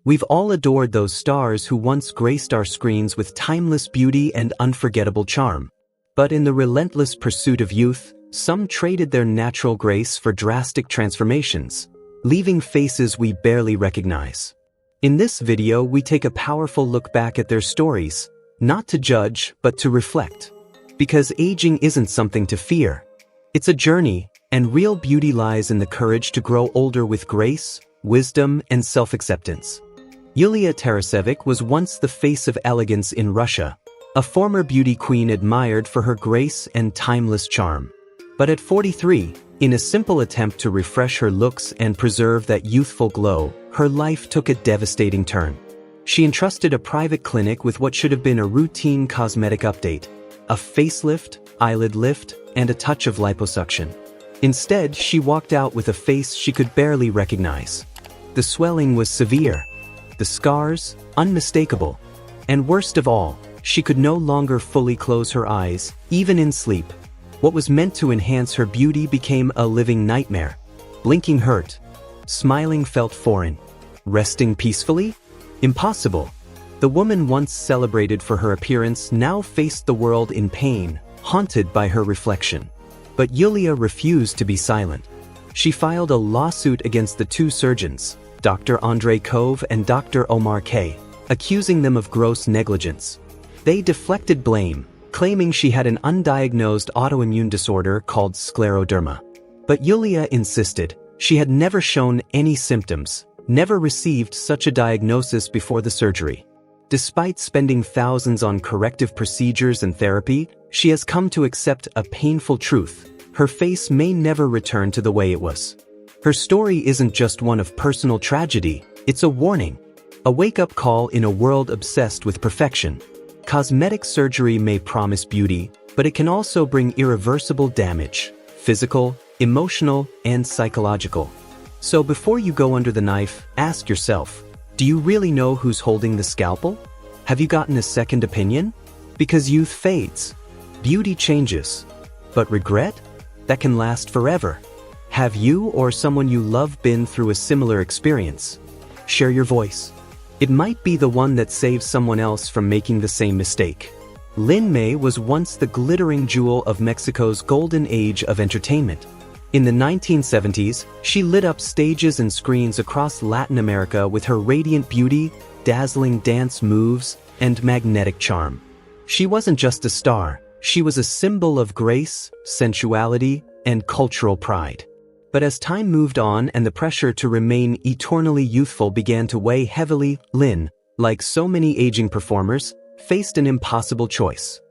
We've all adored those stars who once graced our screens with timeless beauty and unforgettable charm. But in the relentless pursuit of youth, some traded their natural grace for drastic transformations, leaving faces we barely recognize. In this video, we take a powerful look back at their stories, not to judge, but to reflect. Because aging isn't something to fear. It's a journey, and real beauty lies in the courage to grow older with grace, wisdom, and self-acceptance. Yulia Tarasevic was once the face of elegance in Russia, a former beauty queen admired for her grace and timeless charm. But at 43, in a simple attempt to refresh her looks and preserve that youthful glow, her life took a devastating turn. She entrusted a private clinic with what should have been a routine cosmetic update, a facelift, eyelid lift, and a touch of liposuction. Instead, she walked out with a face she could barely recognize. The swelling was severe, the scars unmistakable, and worst of all, she could no longer fully close her eyes, even in sleep. What was meant to enhance her beauty became a living nightmare. Blinking hurt. Smiling felt foreign. Resting peacefully? Impossible. The woman once celebrated for her appearance now faced the world in pain, haunted by her reflection. But Yulia refused to be silent. She filed a lawsuit against the two surgeons, Dr. Andrei Kov and Dr. Omar K., accusing them of gross negligence. They deflected blame, claiming she had an undiagnosed autoimmune disorder called scleroderma. But Yulia insisted she had never shown any symptoms, never received such a diagnosis before the surgery. Despite spending thousands on corrective procedures and therapy, she has come to accept a painful truth: her face may never return to the way it was. Her story isn't just one of personal tragedy, it's a warning. A wake-up call in a world obsessed with perfection. Cosmetic surgery may promise beauty, but it can also bring irreversible damage, physical, emotional, and psychological. So before you go under the knife, ask yourself, do you really know who's holding the scalpel? Have you gotten a second opinion? Because youth fades, beauty changes, but regret? That can last forever. Have you or someone you love been through a similar experience? Share your voice. It might be the one that saves someone else from making the same mistake. Lin May was once the glittering jewel of Mexico's golden age of entertainment. In the 1970s, she lit up stages and screens across Latin America with her radiant beauty, dazzling dance moves, and magnetic charm. She wasn't just a star, she was a symbol of grace, sensuality, and cultural pride. But as time moved on and the pressure to remain eternally youthful began to weigh heavily, Lin, like so many aging performers, faced an impossible choice.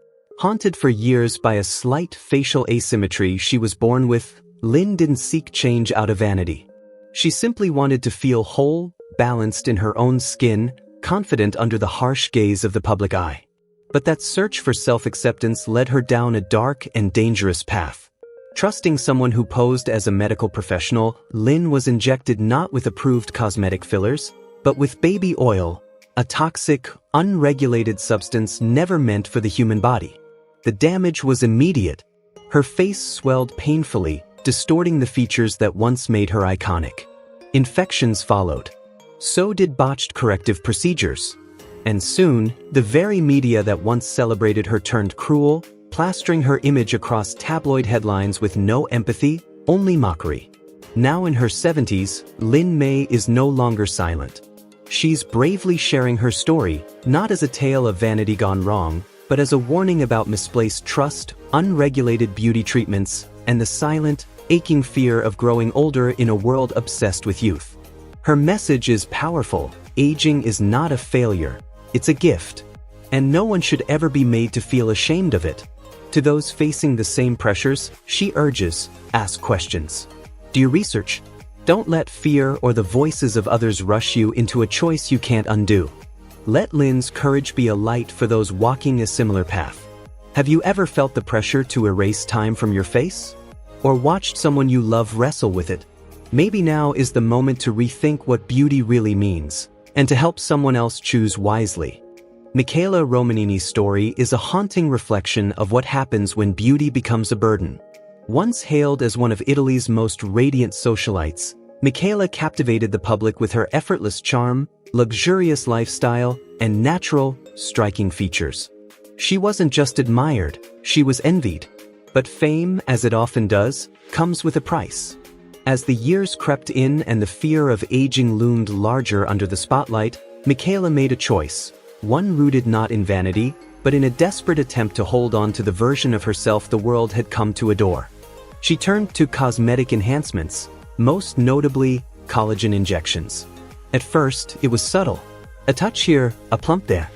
Haunted for years by a slight facial asymmetry she was born with, Lin didn't seek change out of vanity. She simply wanted to feel whole, balanced in her own skin, confident under the harsh gaze of the public eye. But that search for self-acceptance led her down a dark and dangerous path. Trusting someone who posed as a medical professional, Lin was injected not with approved cosmetic fillers, but with baby oil, a toxic, unregulated substance never meant for the human body. The damage was immediate. Her face swelled painfully, distorting the features that once made her iconic. Infections followed. So did botched corrective procedures. And soon, the very media that once celebrated her turned cruel, plastering her image across tabloid headlines with no empathy, only mockery. Now in her 70s, Lin May is no longer silent. She's bravely sharing her story, not as a tale of vanity gone wrong, but as a warning about misplaced trust, unregulated beauty treatments, and the silent, aching fear of growing older in a world obsessed with youth. Her message is powerful: aging is not a failure, it's a gift. And no one should ever be made to feel ashamed of it. To those facing the same pressures, she urges, ask questions. Do your research. Don't let fear or the voices of others rush you into a choice you can't undo. Let Lin's courage be a light for those walking a similar path. Have you ever felt the pressure to erase time from your face? Or watched someone you love wrestle with it? Maybe now is the moment to rethink what beauty really means, and to help someone else choose wisely. Michela Romanini's story is a haunting reflection of what happens when beauty becomes a burden. Once hailed as one of Italy's most radiant socialites, Michela captivated the public with her effortless charm, luxurious lifestyle, and natural, striking features. She wasn't just admired, she was envied. But fame, as it often does, comes with a price. As the years crept in and the fear of aging loomed larger under the spotlight, Michaela made a choice, one rooted not in vanity, but in a desperate attempt to hold on to the version of herself the world had come to adore. She turned to cosmetic enhancements, most notably collagen injections. At first, it was subtle. A touch here, a plump there.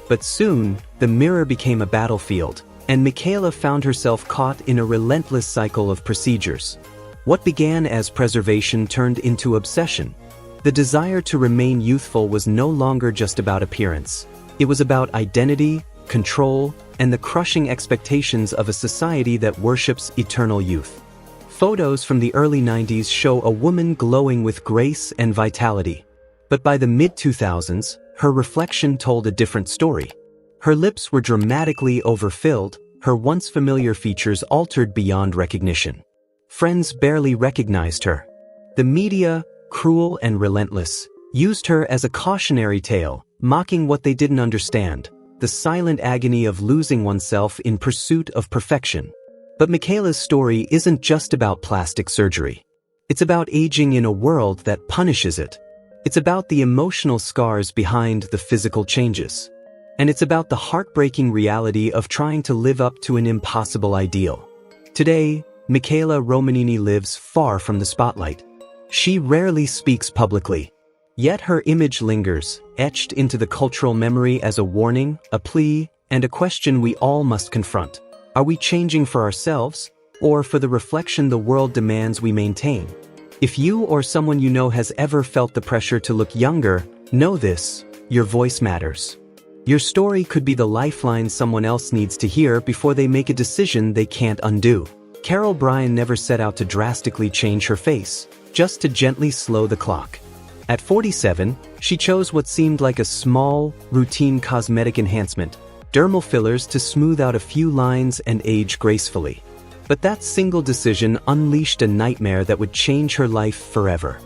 But soon, the mirror became a battlefield, and Michaela found herself caught in a relentless cycle of procedures. What began as preservation turned into obsession. The desire to remain youthful was no longer just about appearance. It was about identity, control, and the crushing expectations of a society that worships eternal youth. Photos from the early 90s show a woman glowing with grace and vitality. But by the mid-2000s, her reflection told a different story. Her lips were dramatically overfilled, her once familiar features altered beyond recognition. Friends barely recognized her. The media, cruel and relentless, used her as a cautionary tale, mocking what they didn't understand, the silent agony of losing oneself in pursuit of perfection. But Michaela's story isn't just about plastic surgery. It's about aging in a world that punishes it. It's about the emotional scars behind the physical changes. And it's about the heartbreaking reality of trying to live up to an impossible ideal. Today, Michaela Romanini lives far from the spotlight. She rarely speaks publicly. Yet her image lingers, etched into the cultural memory as a warning, a plea, and a question we all must confront. Are we changing for ourselves, or for the reflection the world demands we maintain? If you or someone you know has ever felt the pressure to look younger, know this: your voice matters. Your story could be the lifeline someone else needs to hear before they make a decision they can't undo. Carol Bryan never set out to drastically change her face, just to gently slow the clock. At 47, she chose what seemed like a small, routine cosmetic enhancement, dermal fillers to smooth out a few lines and age gracefully. But that single decision unleashed a nightmare that would change her life forever.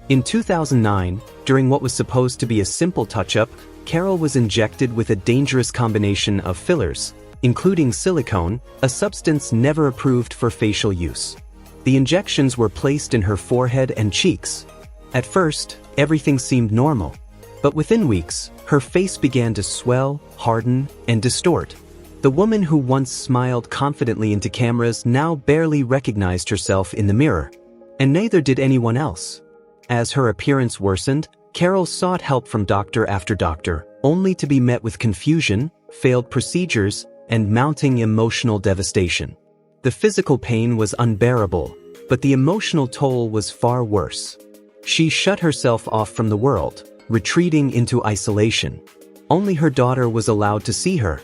In 2009, during what was supposed to be a simple touch-up, Carol was injected with a dangerous combination of fillers, including silicone, a substance never approved for facial use. The injections were placed in her forehead and cheeks. At first, everything seemed normal. But within weeks, her face began to swell, harden, and distort. The woman who once smiled confidently into cameras now barely recognized herself in the mirror. And neither did anyone else. As her appearance worsened, Carol sought help from doctor after doctor, only to be met with confusion, failed procedures, and mounting emotional devastation. The physical pain was unbearable, but the emotional toll was far worse. She shut herself off from the world, retreating into isolation. Only her daughter was allowed to see her.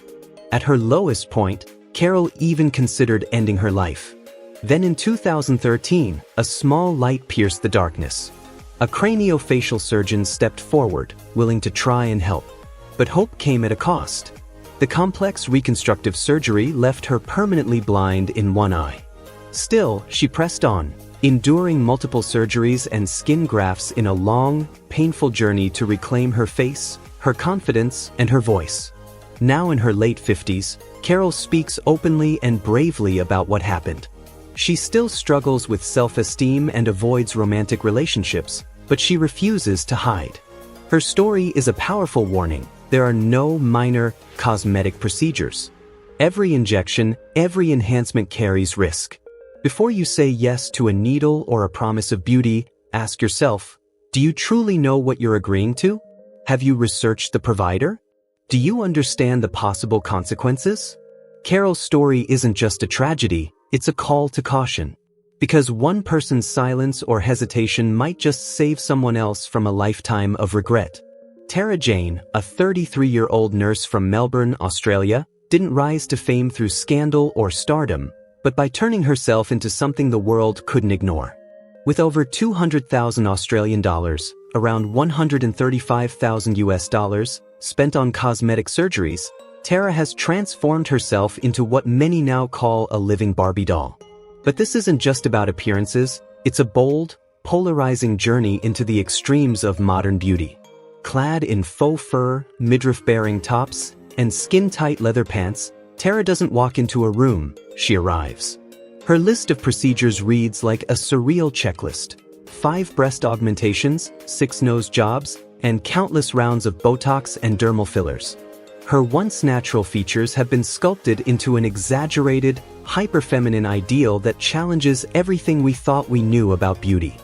At her lowest point, Carol even considered ending her life. Then in 2013, a small light pierced the darkness. A craniofacial surgeon stepped forward, willing to try and help. But hope came at a cost. The complex reconstructive surgery left her permanently blind in one eye. Still, she pressed on, enduring multiple surgeries and skin grafts in a long, painful journey to reclaim her face, her confidence, and her voice. Now in her late 50s, Carol speaks openly and bravely about what happened. She still struggles with self-esteem and avoids romantic relationships, but she refuses to hide. Her story is a powerful warning. There are no minor cosmetic procedures. Every injection, every enhancement carries risk. Before you say yes to a needle or a promise of beauty, ask yourself, do you truly know what you're agreeing to? Have you researched the provider? Do you understand the possible consequences? Carol's story isn't just a tragedy, it's a call to caution. Because one person's silence or hesitation might just save someone else from a lifetime of regret. Tara Jane, a 33-year-old nurse from Melbourne, Australia, didn't rise to fame through scandal or stardom, but by turning herself into something the world couldn't ignore. With over 200,000 Australian dollars, around 135,000 US dollars, spent on cosmetic surgeries, Tara has transformed herself into what many now call a living Barbie doll. But this isn't just about appearances, it's a bold, polarizing journey into the extremes of modern beauty. Clad in faux fur, midriff-bearing tops, and skin-tight leather pants, Tara doesn't walk into a room, she arrives. Her list of procedures reads like a surreal checklist. 5 breast augmentations, 6 nose jobs, and countless rounds of Botox and dermal fillers. Her once natural features have been sculpted into an exaggerated, hyper-feminine ideal that challenges everything we thought we knew about beauty.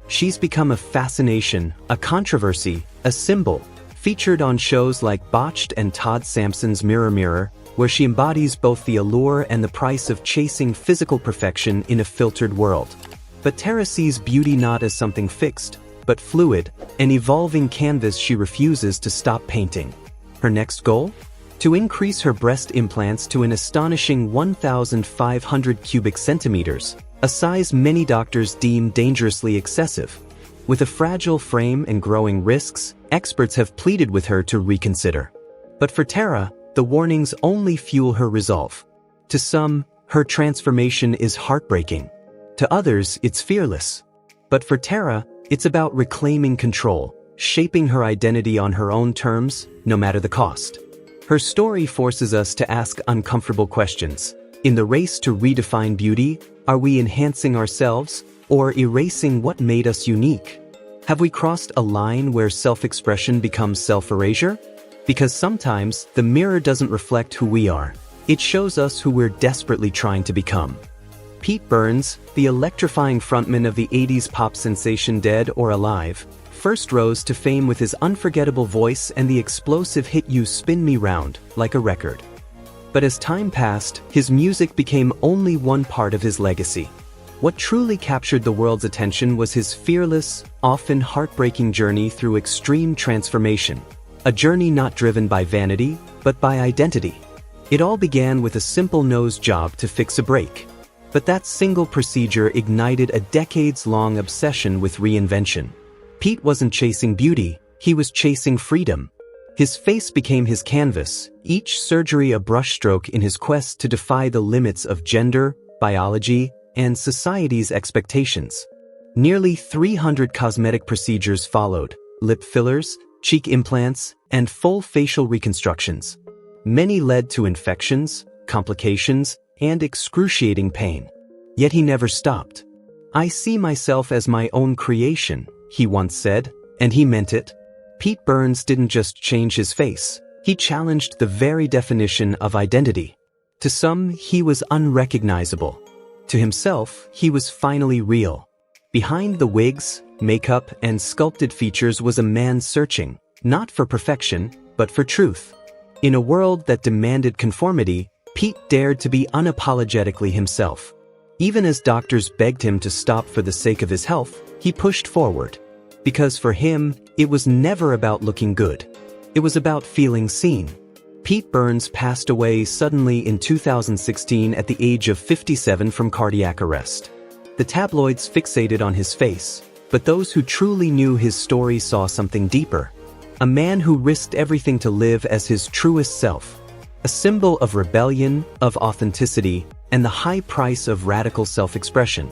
She's become a fascination, a controversy, a symbol, featured on shows like Botched and Todd Sampson's Mirror Mirror, where she embodies both the allure and the price of chasing physical perfection in a filtered world. But Tara sees beauty not as something fixed, but fluid, an evolving canvas she refuses to stop painting. Her next goal? To increase her breast implants to an astonishing 1,500 cubic centimeters, a size many doctors deem dangerously excessive. With a fragile frame and growing risks, experts have pleaded with her to reconsider. But for Tara, the warnings only fuel her resolve. To some, her transformation is heartbreaking. To others, it's fearless. But for Tara, it's about reclaiming control, shaping her identity on her own terms, no matter the cost. Her story forces us to ask uncomfortable questions. In the race to redefine beauty, are we enhancing ourselves or erasing what made us unique? Have we crossed a line where self-expression becomes self-erasure? Because sometimes the mirror doesn't reflect who we are. It shows us who we're desperately trying to become. Pete Burns, the electrifying frontman of the 80s pop sensation Dead or Alive, first rose to fame with his unforgettable voice and the explosive hit You Spin Me Round, like a record. But as time passed, his music became only one part of his legacy. What truly captured the world's attention was his fearless, often heartbreaking journey through extreme transformation. A journey not driven by vanity, but by identity. It all began with a simple nose job to fix a break. But that single procedure ignited a decades-long obsession with reinvention. Pete wasn't chasing beauty, he was chasing freedom. His face became his canvas, each surgery a brushstroke in his quest to defy the limits of gender, biology, and society's expectations. Nearly 300 cosmetic procedures followed: lip fillers, cheek implants, and full facial reconstructions. Many led to infections, complications, and excruciating pain. Yet he never stopped. "I see myself as my own creation," he once said, and he meant it. Pete Burns didn't just change his face, he challenged the very definition of identity. To some, he was unrecognizable. To himself, he was finally real. Behind the wigs, makeup, and sculpted features was a man searching, not for perfection, but for truth. In a world that demanded conformity, Pete dared to be unapologetically himself. Even as doctors begged him to stop for the sake of his health, he pushed forward. Because for him, it was never about looking good. It was about feeling seen. Pete Burns passed away suddenly in 2016 at the age of 57 from cardiac arrest. The tabloids fixated on his face, but those who truly knew his story saw something deeper. A man who risked everything to live as his truest self. A symbol of rebellion, of authenticity, and the high price of radical self-expression.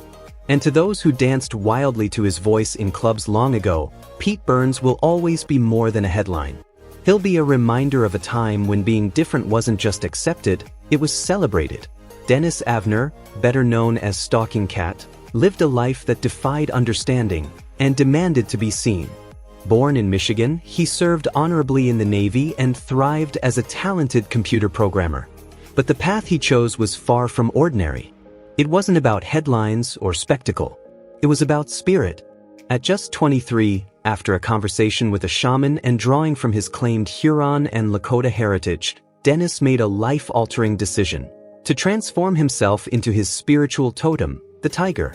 And to those who danced wildly to his voice in clubs long ago, Pete Burns will always be more than a headline. He'll be a reminder of a time when being different wasn't just accepted, it was celebrated. Dennis Avner, better known as Stalking Cat, lived a life that defied understanding and demanded to be seen. Born in Michigan, he served honorably in the Navy and thrived as a talented computer programmer. But the path he chose was far from ordinary. It wasn't about headlines or spectacle. It was about spirit. At just 23, after a conversation with a shaman and drawing from his claimed Huron and Lakota heritage, Dennis made a life-altering decision: to transform himself into his spiritual totem, the tiger.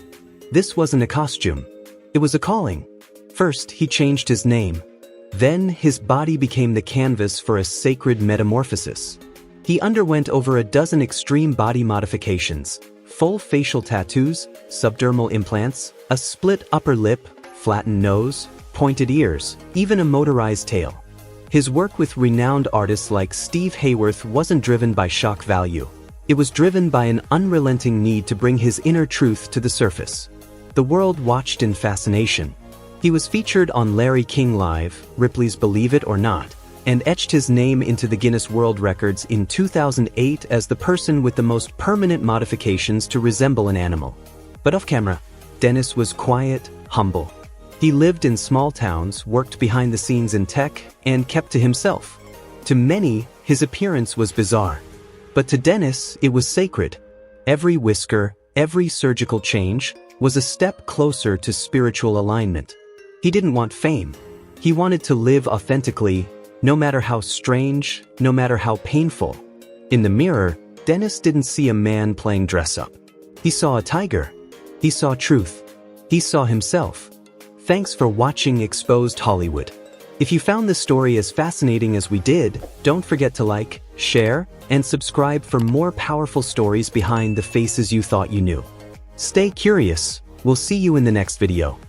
This wasn't a costume. It was a calling. First, he changed his name. Then, his body became the canvas for a sacred metamorphosis. He underwent over a dozen extreme body modifications: full facial tattoos, subdermal implants, a split upper lip, flattened nose, pointed ears, even a motorized tail. His work with renowned artists like Steve Hayworth wasn't driven by shock value. It was driven by an unrelenting need to bring his inner truth to the surface. The world watched in fascination. He was featured on Larry King Live, Ripley's Believe It or Not, and etched his name into the Guinness World Records in 2008 as the person with the most permanent modifications to resemble an animal. But off camera, Dennis was quiet, humble. He lived in small towns, worked behind the scenes in tech, and kept to himself. To many, his appearance was bizarre. But to Dennis, it was sacred. Every whisker, every surgical change, was a step closer to spiritual alignment. He didn't want fame. He wanted to live authentically, no matter how strange, no matter how painful. In the mirror, Dennis didn't see a man playing dress-up. He saw a tiger. He saw truth. He saw himself. Thanks for watching Exposed Hollywood. If you found this story as fascinating as we did, don't forget to like, share, and subscribe for more powerful stories behind the faces you thought you knew. Stay curious. We'll see you in the next video.